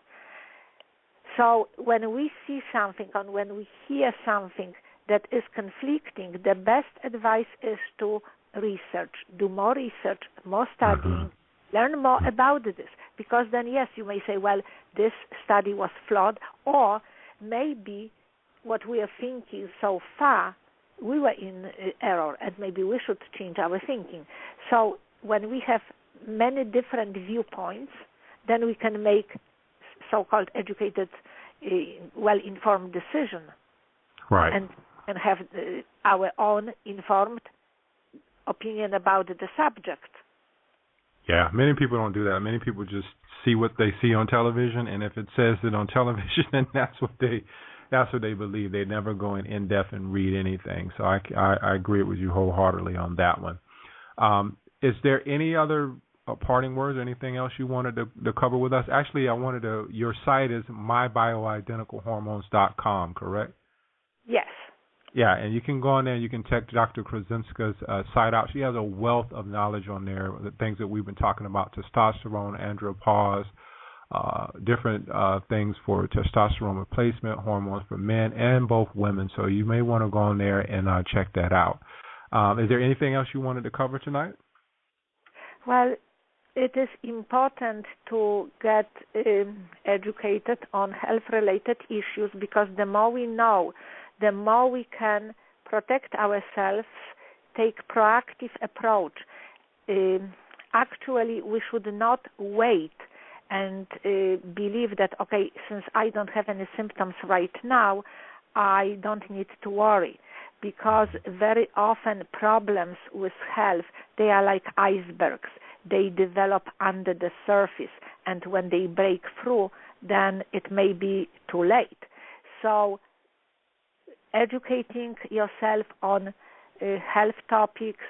So when we see something and when we hear something that is conflicting, the best advice is to research, do more research, more studying, learn more about this. Because then, yes, you may say, well, this study was flawed, or maybe what we are thinking so far, we were in error, and maybe we should change our thinking. So when we have many different viewpoints, then we can make so-called educated, well-informed decision. Right. And have our own informed opinion about the subject. Yeah, many people don't do that. Many people just see what they see on television, and if it says it on television, then that's what they believe. They never go in depth and read anything. So I agree with you wholeheartedly on that one. Is there any other parting words or anything else you wanted to cover with us? Actually, your site is mybioidenticalhormones.com, correct? Yes. Yeah, and you can go on there and you can check Dr. Kraszynska's site out. She has a wealth of knowledge on there, the things that we've been talking about, testosterone, andropause, different things for testosterone replacement, hormones for men and both women. So you may want to go on there and check that out. Is there anything else you wanted to cover tonight? Well, it is important to get educated on health-related issues, because the more we know, the more we can protect ourselves, take proactive approach. Actually, we should not wait and believe that, okay, since I don't have any symptoms right now, I don't need to worry, because very often problems with health, they are like icebergs. They develop under the surface, and when they break through, then it may be too late. So educating yourself on health topics,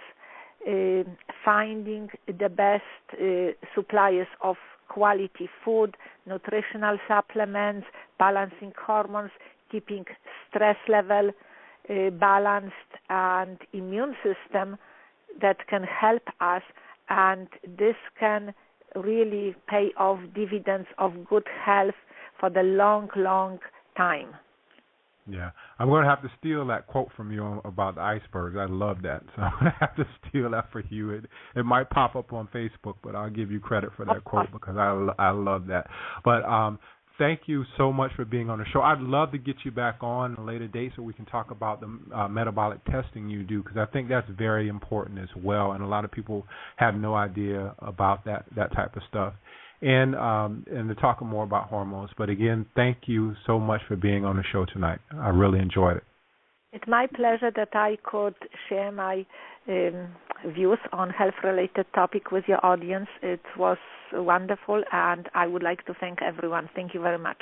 finding the best suppliers of quality food, nutritional supplements, balancing hormones, keeping stress level balanced, and immune system that can help us, and this can really pay off dividends of good health for the long, long time. Yeah, I'm going to have to steal that quote from you about the icebergs. I love that. So I'm going to have to steal that for you. It might pop up on Facebook, but I'll give you credit for that quote because I love that. But thank you so much for being on the show. I'd love to get you back on a later date so we can talk about the metabolic testing you do, because I think that's very important as well, and a lot of people have no idea about that type of stuff. And to talk more about hormones. But again, thank you so much for being on the show tonight. I really enjoyed it. It's my pleasure that I could share my views on health-related topic with your audience. It was wonderful, and I would like to thank everyone. Thank you very much.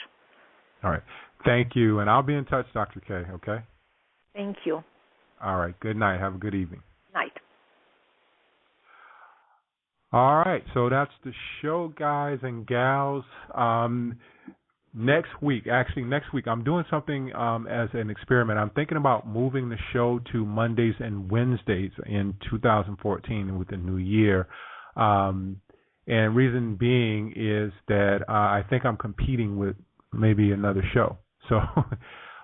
All right. Thank you, and I'll be in touch, Dr. K, okay? Thank you. All right. Good night. Have a good evening. Night. All right, so that's the show, guys and gals. Next week, I'm doing something as an experiment. I'm thinking about moving the show to Mondays and Wednesdays in 2014 with the new year. And reason being is that I think I'm competing with maybe another show. So,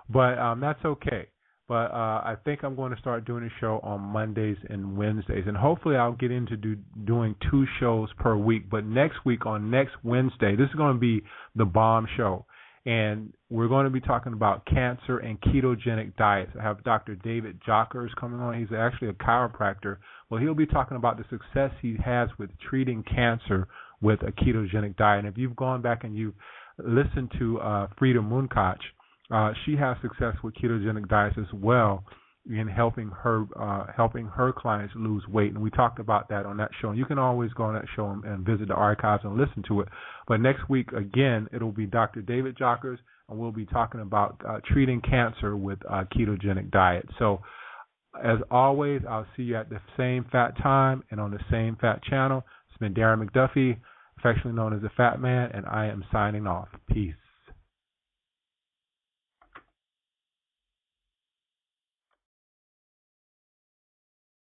but that's okay. But I think I'm going to start doing a show on Mondays and Wednesdays. And hopefully I'll get into doing 2 shows per week. But next week on next Wednesday, this is going to be the bomb show. And we're going to be talking about cancer and ketogenic diets. I have Dr. David Jockers coming on. He's actually a chiropractor. Well, he'll be talking about the success he has with treating cancer with a ketogenic diet. And if you've gone back and you've listened to Frida Munkac, she has success with ketogenic diets as well in helping her clients lose weight. And we talked about that on that show. And you can always go on that show and visit the archives and listen to it. But next week, again, it'll be Dr. David Jockers, and we'll be talking about treating cancer with ketogenic diet. So as always, I'll see you at the same fat time and on the same fat channel. It's been Darren McDuffie, affectionately known as the Fat Man, and I am signing off. Peace.